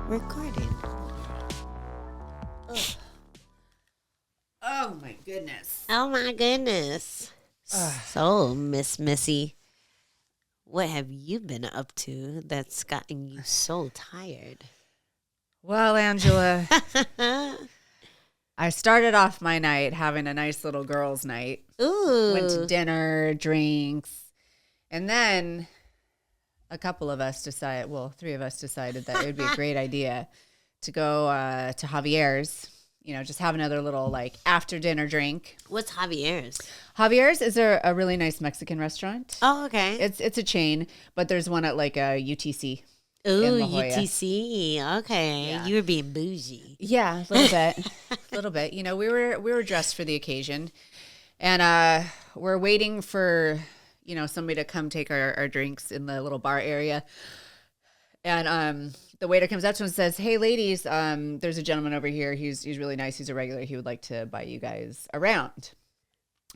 Recording. Ugh. Oh my goodness. Oh my goodness. So, Miss Missy, what have you been up to that's gotten you so tired? Well, Angela, I started off my night having a nice little girls' night. Ooh. Went to dinner, drinks, and then a couple of us decided, well, three of us decided that it would be a great idea to go to Javier's, just have another little like after dinner drink. What's Javier's? Javier's is a really nice Mexican restaurant. Oh, okay. It's a chain, but there's one at like a UTC. Ooh, UTC. Okay. Yeah. You were being bougie. Yeah, a little bit. A little bit. We were dressed for the occasion. And we're waiting for, somebody to come take our drinks in the little bar area. And the waiter comes up to us and says, "Hey, ladies, there's a gentleman over here. He's really nice. He's a regular. He would like to buy you guys around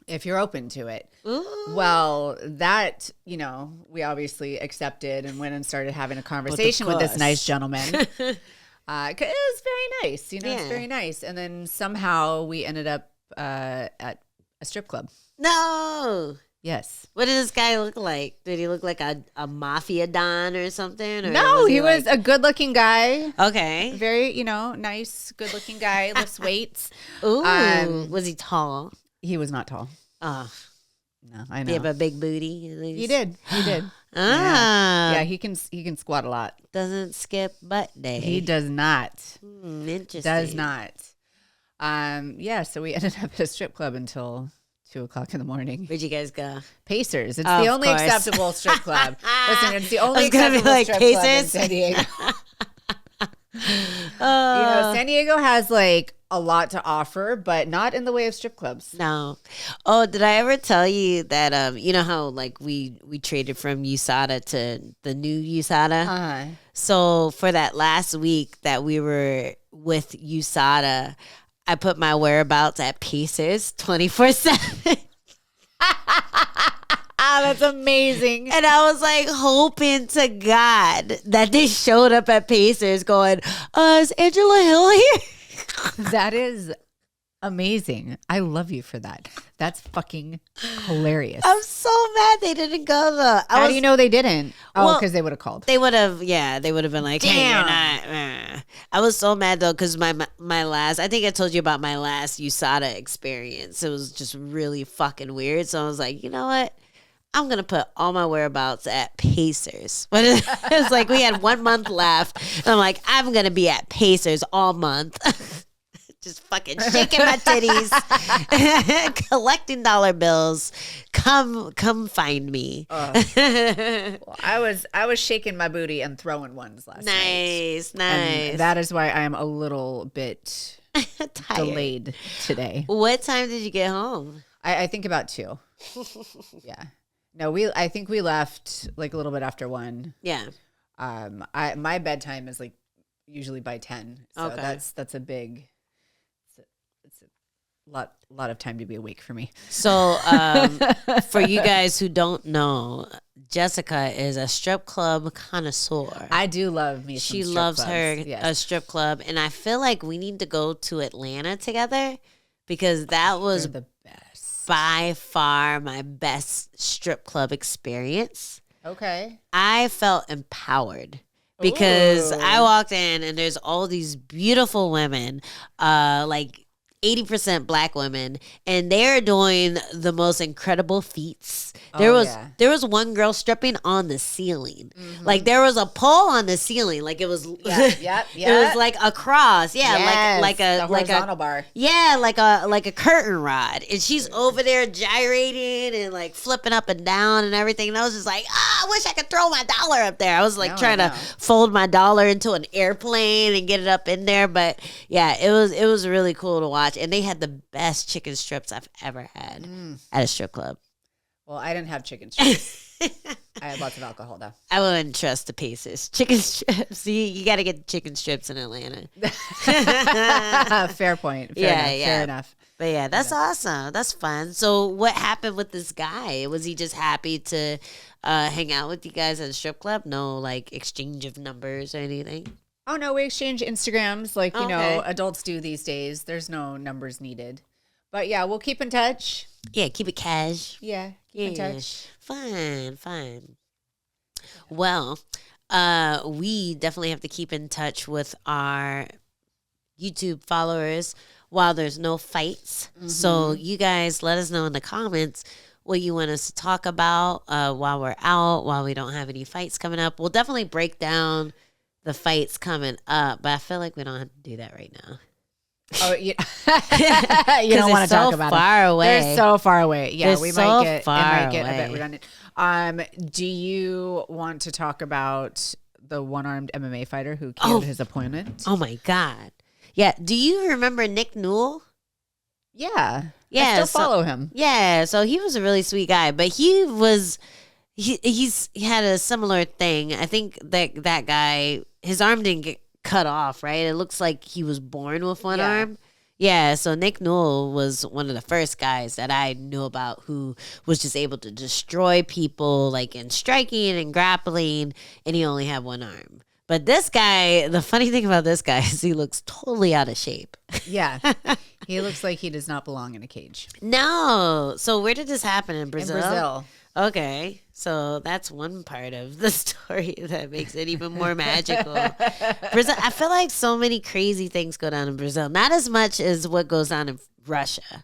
if you're open to it." Ooh. Well, that, we obviously accepted and went and started having a conversation with this nice gentleman. 'Cause it was very nice. It's very nice. And then somehow we ended up at a strip club. No. Yes. What did this guy look like? Did he look like a mafia don or something? Or No, he was a good-looking guy. Okay. Very, nice, good-looking guy. Lifts weights. Ooh. Was he tall? He was not tall. Oh. No, I know. Did he have a big booty? At least? He did. Ah. Yeah, he can squat a lot. Doesn't skip butt day. He does not. Interesting. Does not. So we ended up at a strip club until 2:00 in the morning. Where'd you guys go? Pacers. It's the only acceptable strip club. Listen, it's the only acceptable strip Pacers? club in San Diego. San Diego has like a lot to offer, but not in the way of strip clubs. No. Oh, did I ever tell you that you know how like we traded from USADA to the new USADA? Uh-huh. So for that last week that we were with USADA, I put my whereabouts at Pacers 24/7. That's amazing. And I was like hoping to God that they showed up at Pacers going, is Angela Hill here? That is amazing. I love you for that. That's fucking hilarious. I'm so mad they didn't go though. How do you know they didn't? Oh, because they would have called. They would have, they would have been like, "Hey, you're not." I was so mad though because my last, I think I told you about my last USADA experience. It was just really fucking weird. So I was like, you know what? I'm going to put all my whereabouts at Pacers. But it was like we had 1 month left. And I'm like, I'm going to be at Pacers all month. Just fucking shaking my titties, collecting dollar bills. Come find me. Well, I was shaking my booty and throwing ones last night. Nice. And that is why I am a little bit delayed today. What time did you get home? I think about 2. Yeah. No, I think we left like a little bit after 1. Yeah. My bedtime is like usually by 10. So okay. that's a big. It's a lot of time to be awake for me. So for you guys who don't know, Jessica is a strip club connoisseur. I do love me. She some strip loves clubs. her Yes. a strip club, and I feel like we need to go to Atlanta together because that was They're the best. by far my best strip club experience. Okay. I felt empowered because Ooh. I walked in and there's all these beautiful women, like 80% black women, and they're doing the most incredible feats. There was one girl stripping on the ceiling. Mm-hmm. Like there was a pole on the ceiling. Like it was Yep. It was like a cross. Yeah, yes, like a horizontal bar. Yeah, like a curtain rod. And she's over there gyrating and like flipping up and down and everything. And I was just like, I wish I could throw my dollar up there. I was like trying to fold my dollar into an airplane and get it up in there. But yeah, it was really cool to watch. And they had the best chicken strips I've ever had at a strip club. Well, I didn't have chicken strips. I had lots of alcohol, though. I wouldn't trust the Pacers. Chicken strips. You got to get chicken strips in Atlanta. Fair point. Fair enough. But yeah, that's awesome. That's fun. So what happened with this guy? Was he just happy to hang out with you guys at a strip club? No, like, exchange of numbers or anything? Oh, no, we exchange Instagrams like, you know, Okay. adults do these days. There's no numbers needed. But yeah, we'll keep in touch. Yeah, keep it cash. Yeah, keep in touch. Fine. Well, we definitely have to keep in touch with our YouTube followers while there's no fights. So you guys let us know in the comments what you want us to talk about while we're out, while we don't have any fights coming up. We'll definitely break down the fights coming up, but I feel like we don't have to do that right now. Oh, you don't want to talk about far it. away. They're so far away. Yeah, They're we so might get far it might get a bit away. redundant. Do you want to talk about the one-armed MMA fighter who killed his opponent? Oh my God. Yeah. Do you remember Nick Newell? Yeah. Yeah, I still so- follow him. Yeah, so he was a really sweet guy, but he had a similar thing. I think that guy, his arm didn't get cut off, right? It looks like he was born with one Yeah. arm. Yeah, so Nick Newell was one of the first guys that I knew about who was just able to destroy people like in striking and grappling, and he only had one arm. But this guy, the funny thing about this guy is he looks totally out of shape. Yeah. He looks like he does not belong in a cage. No. So where did this happen? In Brazil? In Brazil. Okay. So that's one part of the story that makes it even more magical. Brazil, I feel like so many crazy things go down in Brazil. Not as much as what goes on in Russia.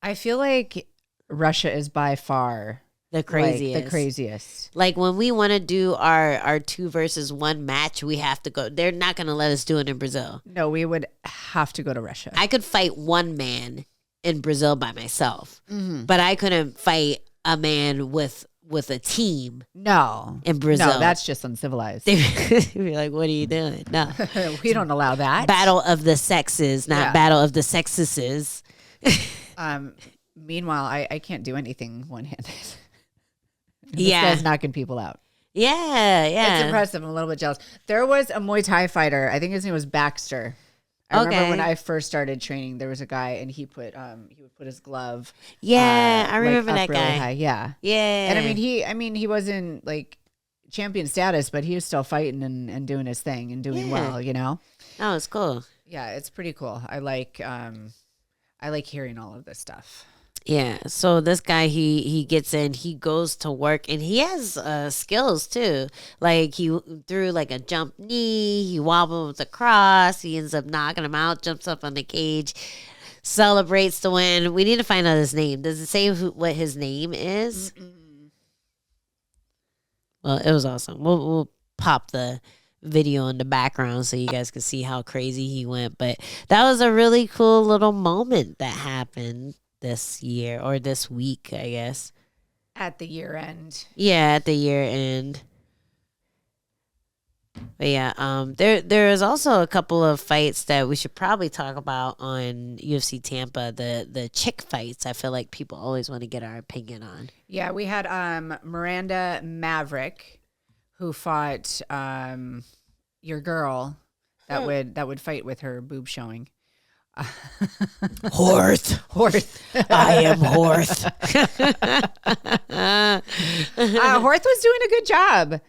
I feel like Russia is by far The craziest. Like, the craziest. Like when we want to do our 2 versus 1 match, we have to go. They're not going to let us do it in Brazil. No, we would have to go to Russia. I could fight one man in Brazil by myself, but I couldn't fight a man with a team No. in Brazil. No, that's just uncivilized. They'd be like, what are you doing? No. We don't allow that. Battle of the sexes, not Yeah. battle of the sexuses. Meanwhile, I can't do anything one-handed. This Yeah. guy's knocking people out. Yeah, yeah. It's impressive. I'm a little bit jealous. There was a Muay Thai fighter. I think his name was Baxter. I remember Okay. when I first started training, there was a guy, and he would put his glove. Yeah, I like, remember up that really guy. high. Yeah. Yeah. And I mean, he wasn't like champion status, but he was still fighting and doing his thing and doing Yeah. well. You know. Oh, it's cool. Yeah, it's pretty cool. I like hearing all of this stuff. Yeah. So this guy, he gets in, he goes to work, and he has skills too. Like he threw like a jump knee, he wobbled with a cross, he ends up knocking him out, jumps up on the cage, celebrates the win. We need to find out his name. Does it say what his name is? Well, it was awesome. We'll pop the video in the background so you guys can see how crazy he went. But that was a really cool little moment that happened this year or this week, I guess. At the year end. Yeah, at the year end. But yeah, there is also a couple of fights that we should probably talk about on UFC Tampa. The chick fights. I feel like people always want to get our opinion on. Yeah, we had Miranda Maverick, who fought your girl that would fight with her boob showing. Horth. Horth. I am Horth. Horth was doing a good job.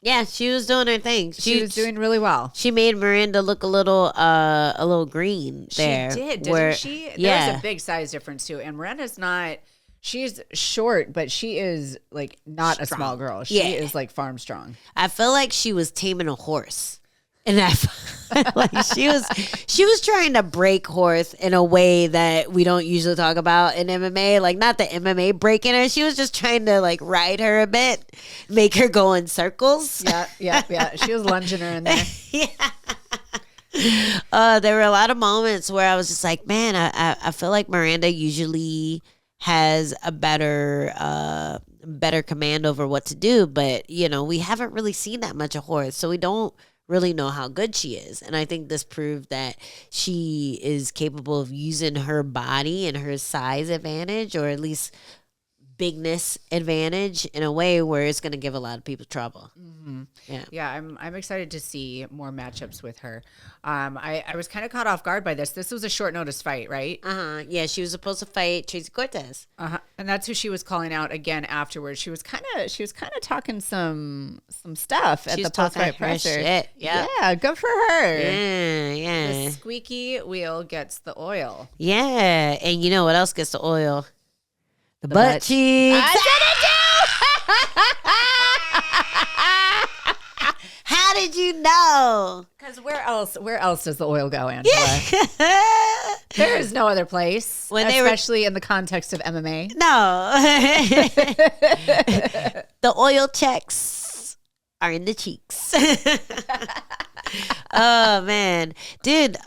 Yeah, she was doing her thing. She was doing really well. She made Miranda look a little green there. She did, didn't where- she? There Yeah. was a big size difference too. And Miranda's not. She's short, but she is like not a small girl. She Yeah. is like farm strong. I feel like she was taming a horse. And I felt like she was trying to break Horth in a way that we don't usually talk about in MMA. Like not the MMA breaking her. She was just trying to like ride her a bit, make her go in circles. Yeah. She was lunging her in there. There were a lot of moments where I was just like, man, I feel like Miranda usually has a better command over what to do, but we haven't really seen that much of Horth, so we don't really know how good she is. And I think this proved that she is capable of using her body and her size advantage, or at least bigness advantage in a way where it's going to give a lot of people trouble. Yeah, I'm excited to see more matchups with her. I was kind of caught off guard by this. This was a short notice fight, right? Yeah, she was supposed to fight Tracy Cortez. And that's who she was calling out again afterwards. She was kind of talking some stuff at the post fight presser. Shit. Yeah, good for her. Yeah. The squeaky wheel gets the oil. Yeah, and you know what else gets the oil? The butt cheeks. I How did you know? Because where else does the oil go, Angela? There is no other place, especially in the context of MMA. No. The oil checks are in the cheeks. Oh, man. Dude,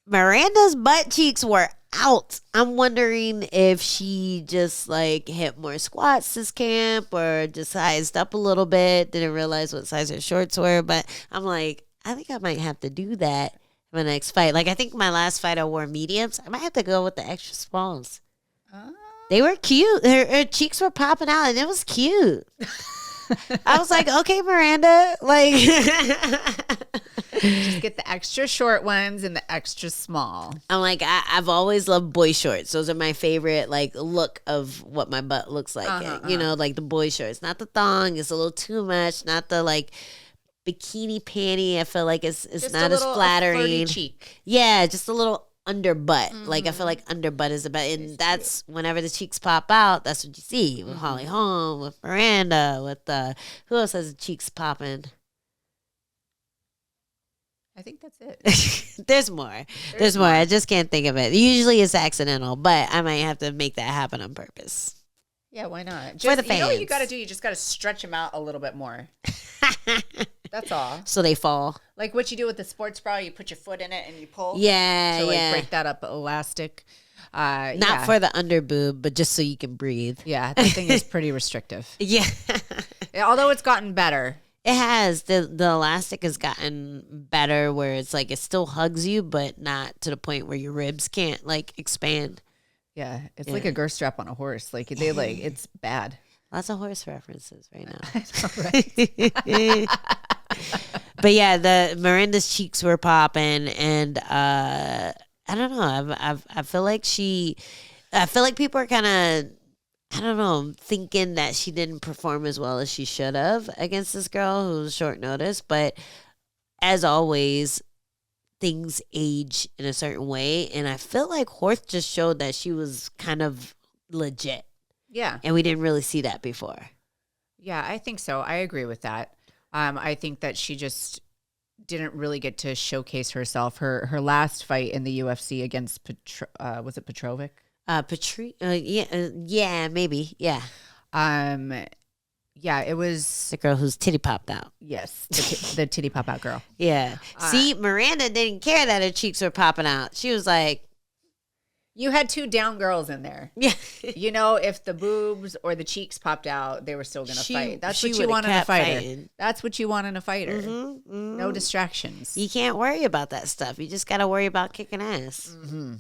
Miranda's butt cheeks were out. I'm wondering if she just like hit more squats this camp or just sized up a little bit. Didn't realize what size her shorts were, but I'm like, I think I might have to do that in my next fight. Like I think my last fight I wore mediums. I might have to go with the extra smalls. They were cute. Her cheeks were popping out and it was cute. I was like, okay, Miranda, like just get the extra short ones and the extra small. I'm like, I've always loved boy shorts. Those are my favorite, like, look of what my butt looks like. You know, like the boy shorts. Not the thong. It's a little too much. Not the, like, bikini panty. I feel like it's not as flattering. Cheek. Yeah, just a little under butt. Like, I feel like under butt is the best. And that's whenever the cheeks pop out, that's what you see. With Holly Holm, with Miranda, with who else has the cheeks popping? I think that's it. There's more. There's more. I just can't think of it. Usually it's accidental, but I might have to make that happen on purpose. Yeah, why not? For the fans. You know what you got to do? You just got to stretch them out a little bit more. That's all. So they fall. Like what you do with the sports bra, you put your foot in it and you pull. Yeah, to like break that up elastic. Not for the under boob, but just so you can breathe. Yeah, that thing is pretty restrictive. Yeah. Although it's gotten better. It has. The elastic has gotten better where it's like it still hugs you, but not to the point where your ribs can't like expand. Yeah, it's like a girth strap on a horse. Like they like it's bad. Lots of horse references right now. Right. But yeah, the Miranda's cheeks were popping, and I don't know. I feel like people are kind of, I don't know, thinking that she didn't perform as well as she should have against this girl who was short notice. But as always, things age in a certain way. And I feel like Horth just showed that she was kind of legit. Yeah. And we didn't really see that before. Yeah, I think so. I agree with that. I think that she just didn't really get to showcase herself. Her last fight in the UFC against, was it Petrovic? Yeah, maybe. Yeah. Yeah, it was the girl whose titty popped out. Yes, the titty pop out girl. Yeah. See, Miranda didn't care that her cheeks were popping out. She was like, you had two down girls in there. Yeah. You know, if the boobs or the cheeks popped out, they were still going to fight. That's what you want in a fighter. Fighting. That's what you want in a fighter. No distractions. You can't worry about that stuff. You just got to worry about kicking ass.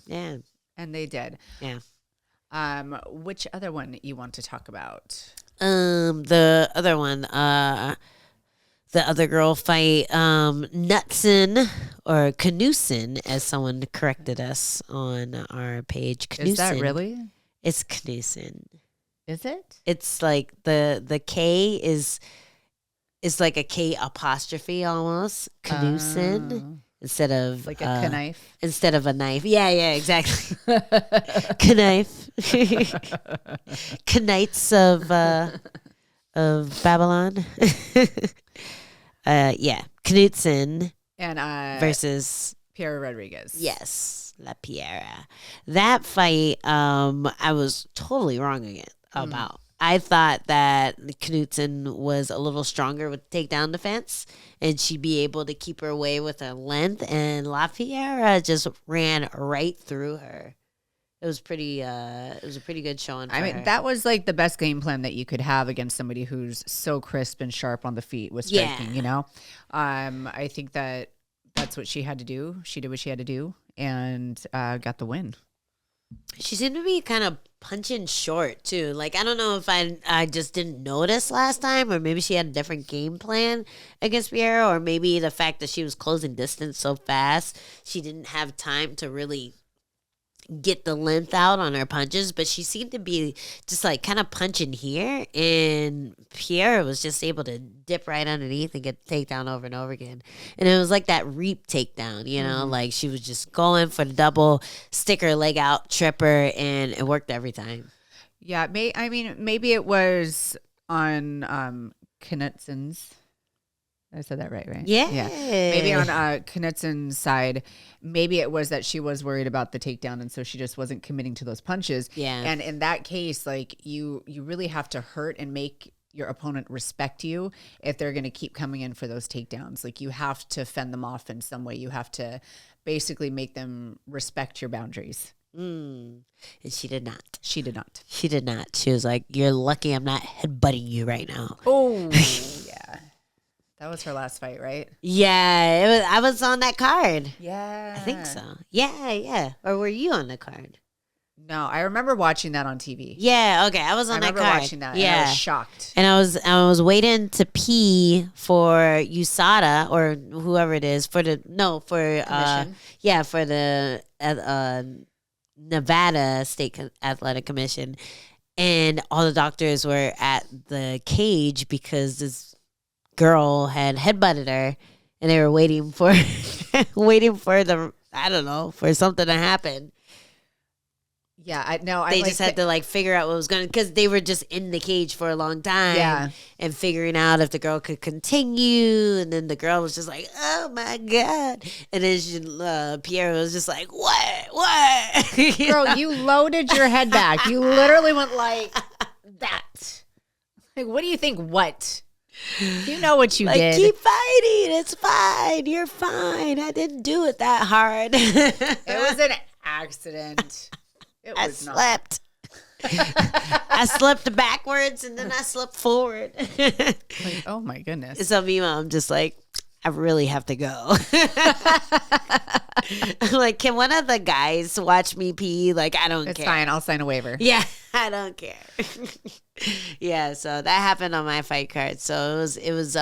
Yeah. And they did. Yeah. Which other one you want to talk about? The other one, the other girl fight, Kanuuutson or Kanuuutson, as someone corrected us on our page. Kanuuutson. Is that really? It's Kanuuutson. Is it? It's like the K is like a K apostrophe almost. Kanuuutson. Instead of like a knife. Instead of a knife. Yeah, exactly. Knife. Knights of Babylon. Yeah. Kanuuutson and versus Piera Rodriguez. Yes. La Piera. That fight, I was totally wrong about. I thought that Kanuuutson was a little stronger with takedown defense, and she'd be able to keep her away with her length. And La Piera just ran right through her. It was pretty. It was a pretty good showing. For her. That was like the best game plan that you could have against somebody who's so crisp and sharp on the feet with striking. Yeah. You know, I think that's what she had to do. She did what she had to do and got the win. She seemed to be kind of punching short too. Like I don't know if I just didn't notice last time, or maybe she had a different game plan against Piera, or maybe the fact that she was closing distance so fast, she didn't have time to really get the length out on her punches, but she seemed to be just like kind of punching here, and Piera was just able to dip right underneath and get the takedown over and over again. And it was like that reap takedown, you know, like she was just going for the double, stick her leg out, trip her, and it worked every time. Yeah, maybe it was on Kanuuutson's. I said that right? Yeah. Maybe on Kanuuutson's side, maybe it was that she was worried about the takedown, and so she just wasn't committing to those punches. Yeah. And in that case, like you really have to hurt and make your opponent respect you if they're going to keep coming in for those takedowns. Like you have to fend them off in some way. You have to basically make them respect your boundaries. And she did not. She did not. She did not. She was like, "You're lucky I'm not headbutting you right now." Oh, yeah. That was her last fight, right? Yeah, it was. I was on that card. Yeah. I think so. Yeah. Or were you on the card? No, I remember watching that on TV. Yeah, okay. I was on that card. I remember watching that. Yeah. And I was shocked. And I was waiting to pee for USADA or whoever it is for the for the Nevada State Athletic Commission, and all the doctors were at the cage because this girl had headbutted her, and they were waiting for for something to happen. Yeah, I know. They just had to like figure out what was going to, because they were just in the cage for a long time. Yeah. And figuring out if the girl could continue. And then the girl was just like, "Oh my God." And then Piera was just like, What? Girl, you loaded your head back. You literally went like that. Like, what do you think? What? You know what you did. Keep fighting. It's fine. You're fine. I didn't do it that hard. It was an accident. I slept. I slept backwards and then I slept forward. Like, oh my goodness. So meanwhile, I'm just like, I really have to go. I'm like, can one of the guys watch me pee? Like, I don't care. It's fine. I'll sign a waiver. Yeah, I don't care. Yeah, so that happened on my fight card. So it was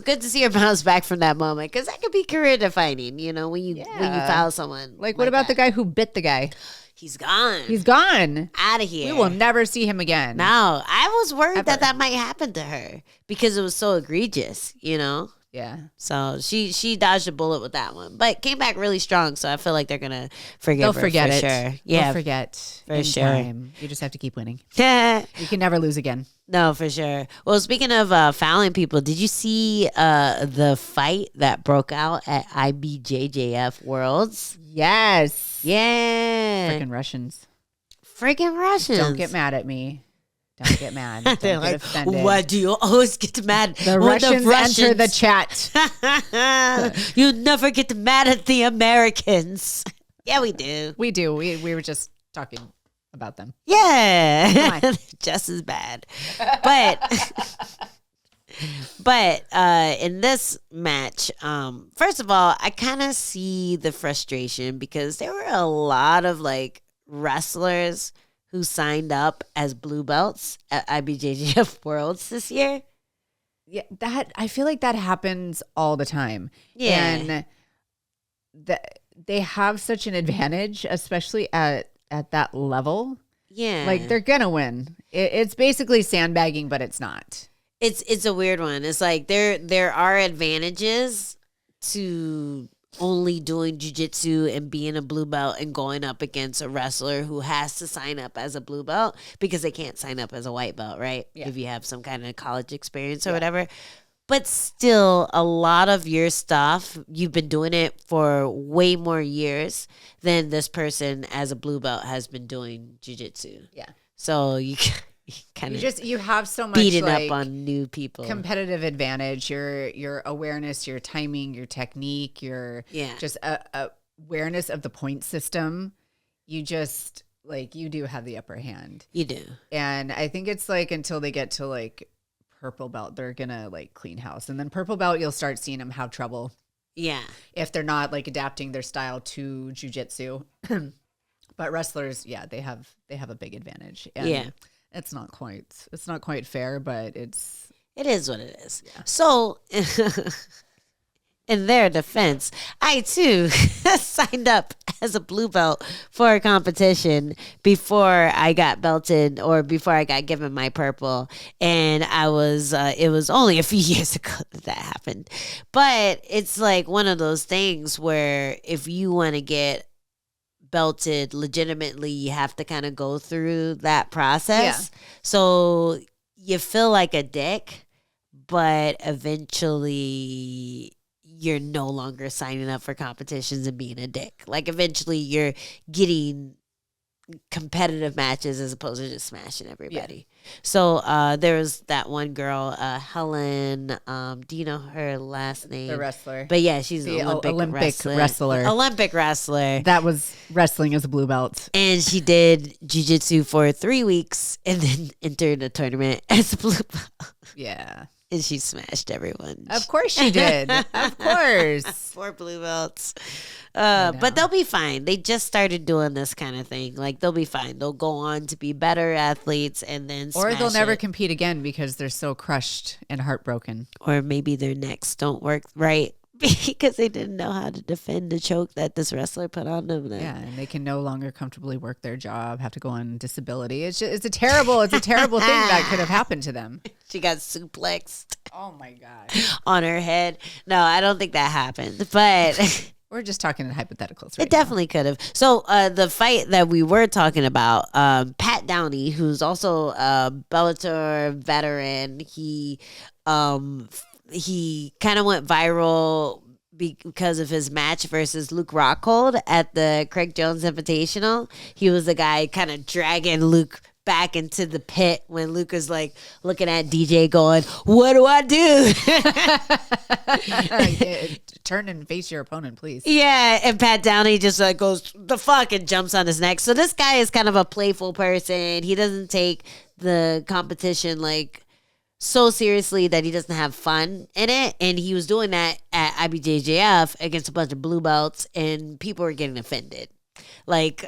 good to see her bounce back from that moment, because that could be career defining, you know, when you foul someone. Like what about the guy who bit the guy? He's gone. He's gone. Out of here. We will never see him again. No, I was worried Ever. that might happen to her because it was so egregious, you know? Yeah. So she dodged a bullet with that one, but came back really strong. So I feel like they're going to forgive They'll her forget for it. sure. Yeah. They'll forget. For in sure. Time. You just have to keep winning. Yeah. You can never lose again. No, for sure. Well, speaking of fouling people, did you see the fight that broke out at IBJJF Worlds? Yes. Yeah. Freaking Russians. Freaking Russians. Don't get mad at me. Don't get mad. Don't They're get like, offended. why do you always get mad? The when Russians enter the chat. You never get mad at the Americans. Yeah, we do. We do. We were just talking about them. Yeah. Just as bad. But in this match, first of all, I kind of see the frustration because there were a lot of like wrestlers who signed up as blue belts at IBJJF Worlds this year. Yeah, that I feel like that happens all the time. Yeah. And they have such an advantage, especially at that level. Yeah. Like they're gonna win. It's basically sandbagging, but it's not. It's a weird one. It's like there are advantages to only doing jiu-jitsu and being a blue belt and going up against a wrestler who has to sign up as a blue belt because they can't sign up as a white belt, right? Yeah. If you have some kind of college experience or whatever. But still, a lot of your stuff, you've been doing it for way more years than this person as a blue belt has been doing jiu-jitsu. Yeah. So you kind of you have so much beating like, up on new people. competitive advantage. Your awareness, your timing, your technique, your just awareness of the point system. You just like you do have the upper hand. You do. And I think it's like until they get to like purple belt, they're gonna like clean house, and then purple belt, you'll start seeing them have trouble. Yeah. If they're not like adapting their style to jiu-jitsu. But wrestlers, yeah, they have a big advantage. And it's not quite fair, but it is what it is. Yeah. So in their defense, I too signed up as a blue belt for a competition before I got belted or before I got given my purple. And it was only a few years ago that happened. But it's like one of those things where if you want to get belted legitimately, you have to kind of go through that process. Yeah. So you feel like a dick, but eventually you're no longer signing up for competitions and being a dick. Like eventually you're getting competitive matches as opposed to just smashing everybody. Yeah. So there was that one girl, Helen. Do you know her last name? The wrestler. But yeah, she's an Olympic wrestler. Olympic wrestler. That was wrestling as a blue belt. And she did jiu-jitsu for 3 weeks and then entered a tournament as a blue belt. Yeah. And she smashed everyone. Of course she did. Of course. 4 blue belts. But they'll be fine. They just started doing this kind of thing. Like, they'll be fine. They'll go on to be better athletes and then or they'll never compete again because they're so crushed and heartbroken. Or maybe their necks don't work right because they didn't know how to defend the choke that this wrestler put on them. Yeah, and they can no longer comfortably work their job, have to go on disability. It's a terrible thing that could have happened to them. She got suplexed. Oh my God. On her head. No, I don't think that happened. But we're just talking in hypotheticals right It definitely could have. So the fight that we were talking about, Pat Downey, who's also a Bellator veteran, he kind of went viral because of his match versus Luke Rockhold at the Craig Jones Invitational. He was the guy kind of dragging Luke back into the pit when Luke was like looking at DJ going, "What do I do?" Turn and face your opponent, please. Yeah, and Pat Downey just like goes the fuck and jumps on his neck. So this guy is kind of a playful person. He doesn't take the competition like so seriously that he doesn't have fun in it. And he was doing that at IBJJF against a bunch of blue belts, and people were getting offended. Like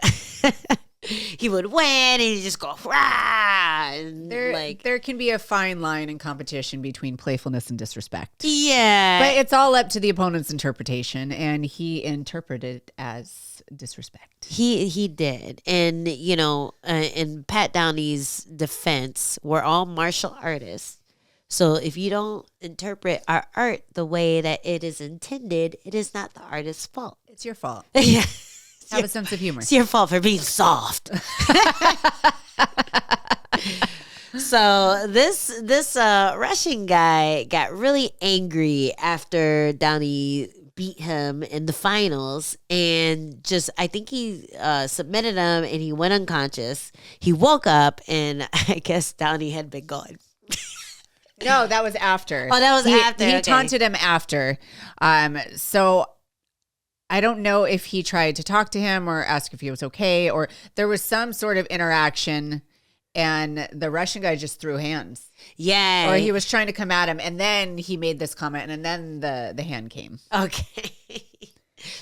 he would win and he'd just go, rah! And there can be a fine line in competition between playfulness and disrespect. Yeah. But it's all up to the opponent's interpretation, and he interpreted it as disrespect. He did. And, you know, in Pat Downey's defense, we're all martial artists. So if you don't interpret our art the way that it is intended, it is not the artist's fault. It's your fault. Yeah. Have a sense of humor. It's your fault for being soft. So this Russian guy got really angry after Downey beat him in the finals, and I think he submitted him and he went unconscious. He woke up and I guess Downey had been gone. No, that was after. Oh, that was after. He taunted him after. So I don't know if he tried to talk to him or ask if he was okay, or there was some sort of interaction and the Russian guy just threw hands. Yeah. Or he was trying to come at him, and then he made this comment, and then the hand came. Okay.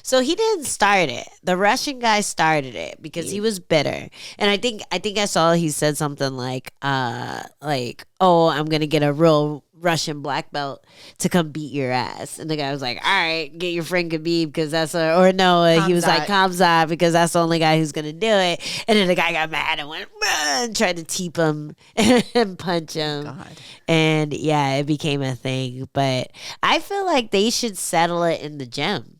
So he didn't start it. The Russian guy started it because he was bitter. And I think I saw he said something like, "Oh, I'm going to get a real Russian black belt to come beat your ass." And the guy was like, "All right, get your friend Khabib because that's he was like, Khamzat, because that's the only guy who's going to do it." And then the guy got mad and went and tried to teep him and punch him. God. And yeah, it became a thing. But I feel like they should settle it in the gym.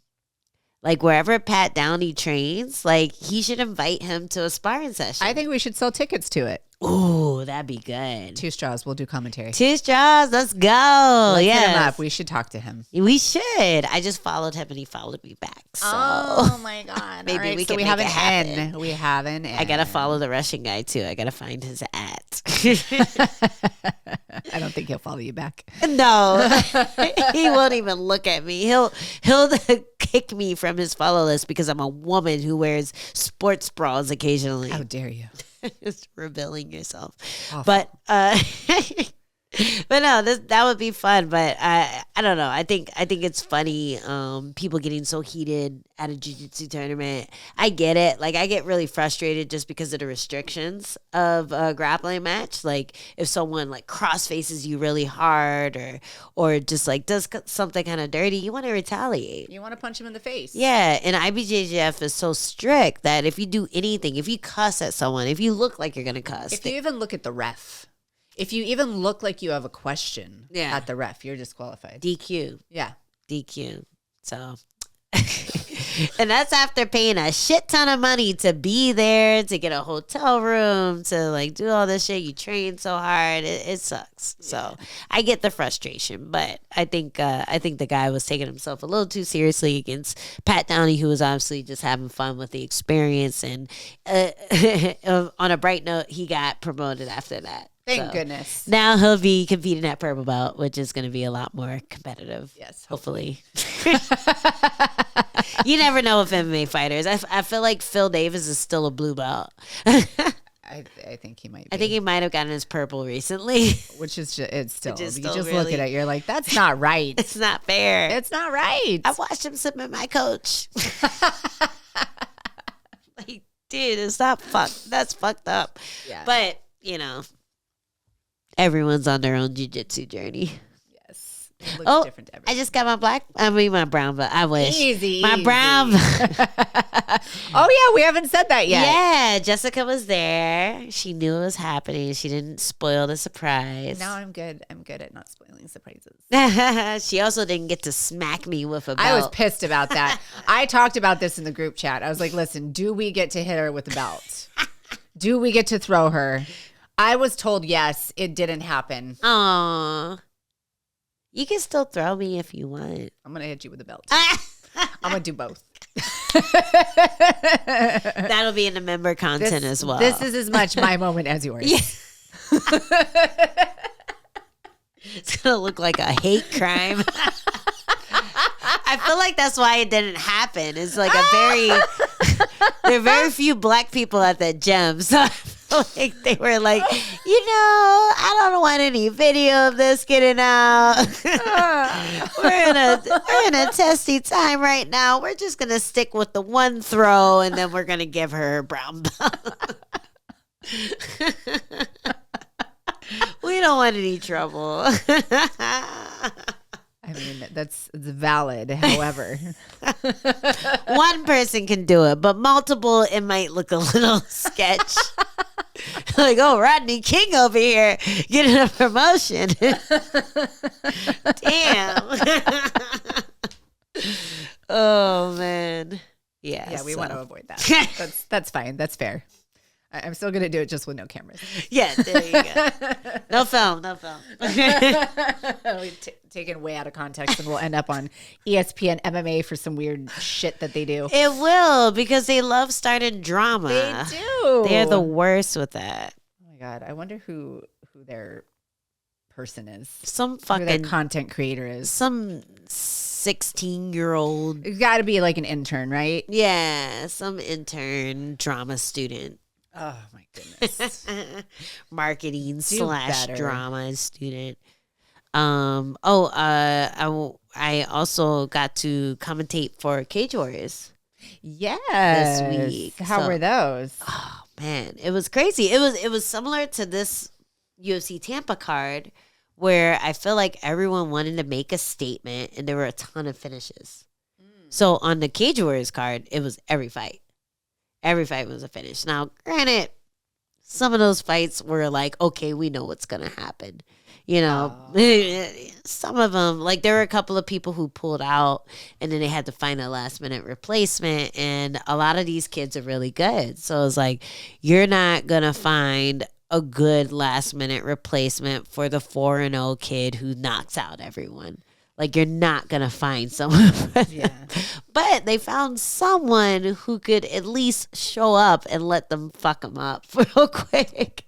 Like wherever Pat Downey trains, like he should invite him to a sparring session. I think we should sell tickets to it. Ooh, that'd be good. 2 straws. We'll do commentary. 2 straws. Let's go. Let's hit him up. We should talk to him. We should. I just followed him and he followed me back. So. Oh my God. Maybe right, we so can have make an it happen. N. We have an N. I got to follow the Russian guy too. I got to find his at. I don't think he'll follow you back. No, he won't even look at me. He'll kick me from his follow list because I'm a woman who wears sports bras occasionally. How dare you? Just revealing yourself. Awful. But But no, that would be fun. But I don't know. I think it's funny. People getting so heated at a jiu-jitsu tournament. I get it. Like I get really frustrated just because of the restrictions of a grappling match. Like if someone like cross faces you really hard or just like does something kind of dirty, you want to retaliate. You want to punch him in the face. Yeah, and IBJJF is so strict that if you do anything, if you cuss at someone, if you look like you're gonna cuss, if you even look at the ref. If you even look like you have a question at the ref, you're disqualified. DQ. Yeah. DQ. So, and that's after paying a shit ton of money to be there, to get a hotel room, to like do all this shit. You train so hard. It sucks. Yeah. So I get the frustration, but I think the guy was taking himself a little too seriously against Pat Downey, who was obviously just having fun with the experience. And on a bright note, he got promoted after that. Thank goodness. Now he'll be competing at Purple Belt, which is going to be a lot more competitive. Yes, hopefully. You never know with MMA fighters. I feel like Phil Davis is still a blue belt. I think he might be. I think he might have gotten his purple recently. Which is just, it's still, you just really, look at it, you're like, that's not right. It's not fair. It's not right. I watched him submit my coach. Like, dude, that's fucked up. Yeah. But, you know. Everyone's on their own jiu-jitsu journey. Yes. It looks different to everyone. I just got my brown belt. I wish. Easy. My brown belt. Oh, yeah. We haven't said that yet. Yeah. Jessica was there. She knew it was happening. She didn't spoil the surprise. Now I'm good. I'm good at not spoiling surprises. She also didn't get to smack me with a belt. I was pissed about that. I talked about this in the group chat. I was like, listen, do we get to hit her with the belt? Do we get to throw her? I was told yes, it didn't happen. Aw. You can still throw me if you want. I'm going to hit you with a belt. I'm going to do both. That'll be in the member content as well. This is as much my moment as yours. Yeah. It's going to look like a hate crime. I feel like that's why it didn't happen. It's like there are very few black people at that gym. So I feel like they were like, I don't want any video of this getting out. We're in a testy time right now. We're just going to stick with the one throw, and then we're going to give her her brown belt. We don't want any trouble. I mean, it's valid. However, one person can do it, but multiple, it might look a little sketch. Like, oh, Rodney King over here getting a promotion. Damn. Oh, man. Yeah, we want to avoid that. That's fine. That's fair. I'm still going to do it just with no cameras. Yeah, there you go. No film. We've taken way out of context, and we'll end up on ESPN MMA for some weird shit that they do. It will, because they love starting drama. They do. They're the worst with that. Oh, my God. I wonder who their person is. Some fucking who their content creator is. Some 16-year-old. It's got to be like an intern, right? Yeah, some intern drama student. Oh my goodness. Marketing / better. drama student. I also got to commentate for Cage Warriors. Yes. This week. How were those? Oh man, it was crazy. It was similar to this UFC Tampa card, where I feel like everyone wanted to make a statement, and there were a ton of finishes. So on the Cage Warriors card, it was every fight. Every fight was a finish. Now, granted, some of those fights were like, okay, we know what's going to happen. You know, some of them, like there were a couple of people who pulled out, and then they had to find a last minute replacement. And a lot of these kids are really good. So it's like, you're not going to find a good last minute replacement for the 4-0 kid who knocks out everyone. Like, you're not going to find someone. Yeah. But they found someone who could at least show up and let them fuck them up real quick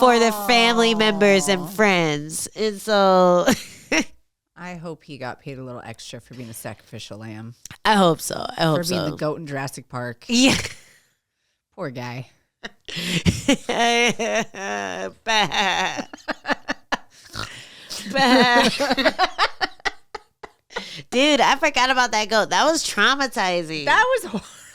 for their family members and friends. And so I hope he got paid a little extra for being a sacrificial lamb. I hope so. For being the goat in Jurassic Park. Yeah. Poor guy. Dude, I forgot about that goat. That was traumatizing. That was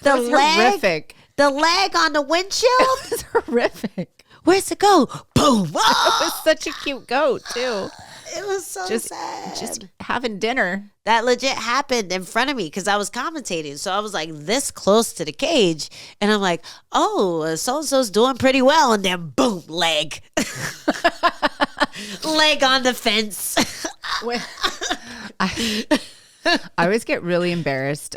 horrific. The leg on the windshield? It was horrific. Where's the goat? Boom. It was such a cute goat, too. It was so sad. Just having dinner. That legit happened in front of me because I was commentating. So I was like this close to the cage. And I'm like, oh, so-and-so's doing pretty well. And then boom, leg. Leg on the fence. I always get really embarrassed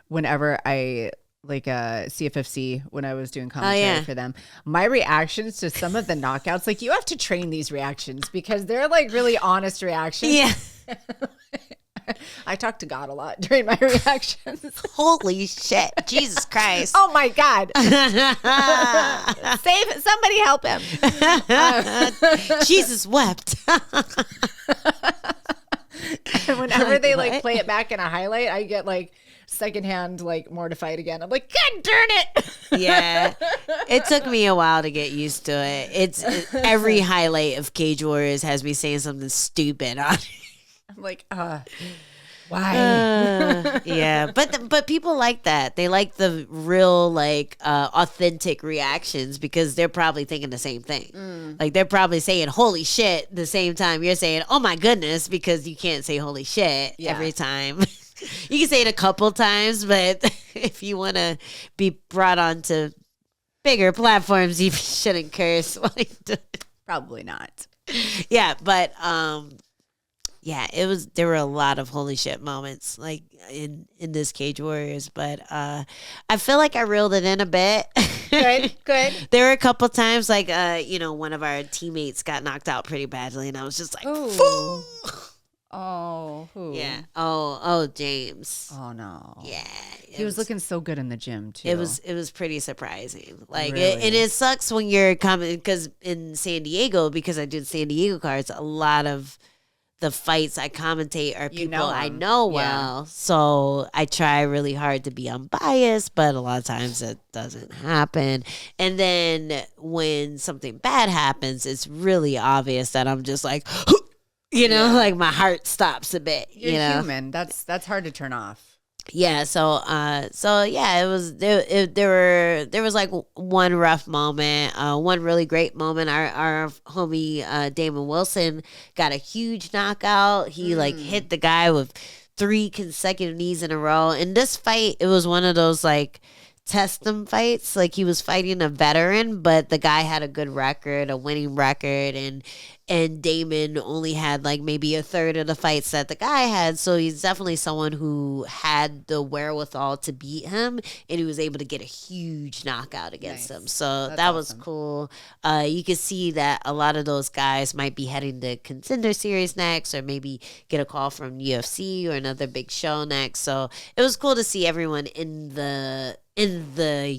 whenever I like CFFC when I was doing commentary for them. My reactions to some of the knockouts, like you have to train these reactions because they're like really honest reactions. Yeah. I talk to God a lot during my reactions. Holy shit. Jesus Christ. Oh my God. Save somebody, help him. Jesus wept. And whenever they like play it back in a highlight, I get like secondhand like mortified again. I'm like, God darn it. Yeah. It took me a while to get used to it. Every highlight of Cage Warriors has me saying something stupid on it. I'm like, why? Yeah, but people like that. They like the real, like, authentic reactions because they're probably thinking the same thing. Like they're probably saying "holy shit" the same time you're saying "oh my goodness" because you can't say "holy shit" every time. You can say it a couple times, but if you want to be brought onto bigger platforms, you shouldn't curse. Probably not. Yeah, but yeah, there were a lot of holy shit moments like in this Cage Warriors, but I feel like I reeled it in a bit. Good. There were a couple times like one of our teammates got knocked out pretty badly, and I was just like, Ooh. Oh, who? Yeah. Oh, James. Oh no. Yeah. He was looking so good in the gym too. It was pretty surprising. Like Really? and it sucks when you're coming because in San Diego, because I did San Diego cards, a lot of the fights I commentate are people I know well. So I try really hard to be unbiased, but a lot of times it doesn't happen. And then when something bad happens, it's really obvious that I'm just like, like my heart stops a bit. You're human. That's hard to turn off. Yeah, so yeah, it was there was like one rough moment, one really great moment. Our homie Damon Wilson got a huge knockout. He like hit the guy with 3 consecutive knees in a row. In this fight, it was one of those like test them fights. Like he was fighting a veteran, but the guy had a good record, a winning record, and Damon only had like maybe a third of the fights that the guy had. So he's definitely someone who had the wherewithal to beat him, and he was able to get a huge knockout against him. So that was cool. You could see that a lot of those guys might be heading to Contender Series next, or maybe get a call from UFC or another big show next. So it was cool to see everyone in the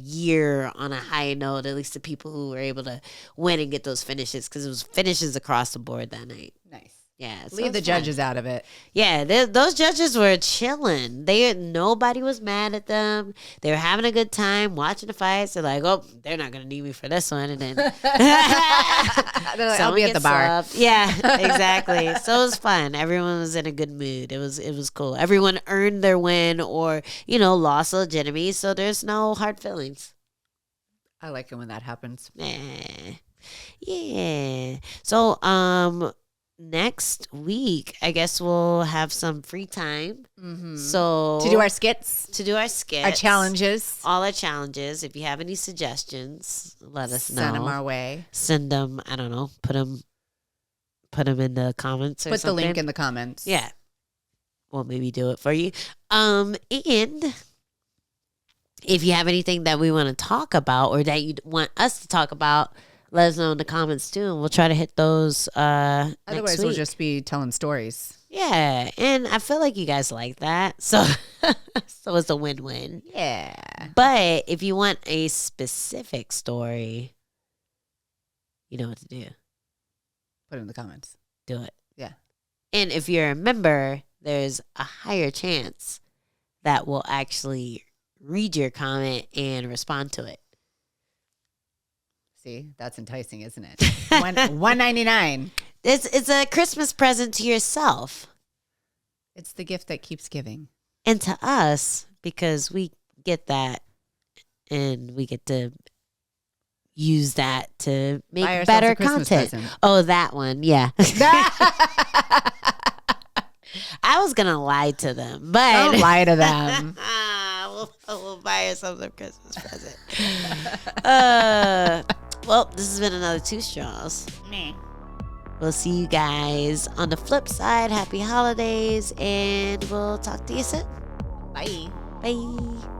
year on a high note, at least the people who were able to win and get those finishes, because it was finishes across the board that night. Nice. Yeah. So leave the judges out of it. Yeah, those judges were chilling. Nobody was mad at them. They were having a good time watching the fights. They're like, oh, they're not gonna need me for this one, and then they're like, I'll be at the bar. Subbed. Yeah, exactly. So it was fun. Everyone was in a good mood. It was cool. Everyone earned their win or lost legitimately. So there's no hard feelings. I like it when that happens. Yeah. So next week, I guess we'll have some free time. So to do our skits, our challenges, all our challenges. If you have any suggestions, let us know. Send them our way. Send them. I don't know. Put them in the comments. Or put something. The link in the comments. Yeah, we'll maybe do it for you. And if you have anything that we want to talk about or that you want us to talk about, let us know in the comments too, and we'll try to hit those. Otherwise, we'll just be telling stories. Yeah, and I feel like you guys like that, so it's a win-win. Yeah. But if you want a specific story, you know what to do. Put it in the comments. Do it. Yeah. And if you're a member, there's a higher chance that we'll actually read your comment and respond to it. See, that's enticing, isn't it? $1.99. It's a Christmas present to yourself. It's the gift that keeps giving. And to us, because we get that and we get to use that to make better content. Oh, that one. Yeah. I was going to lie to them, but don't lie to them. we'll buy ourselves a Christmas present. Well, this has been another Two Straws. We'll see you guys on the flip side. Happy holidays, and we'll talk to you soon. Bye. Bye.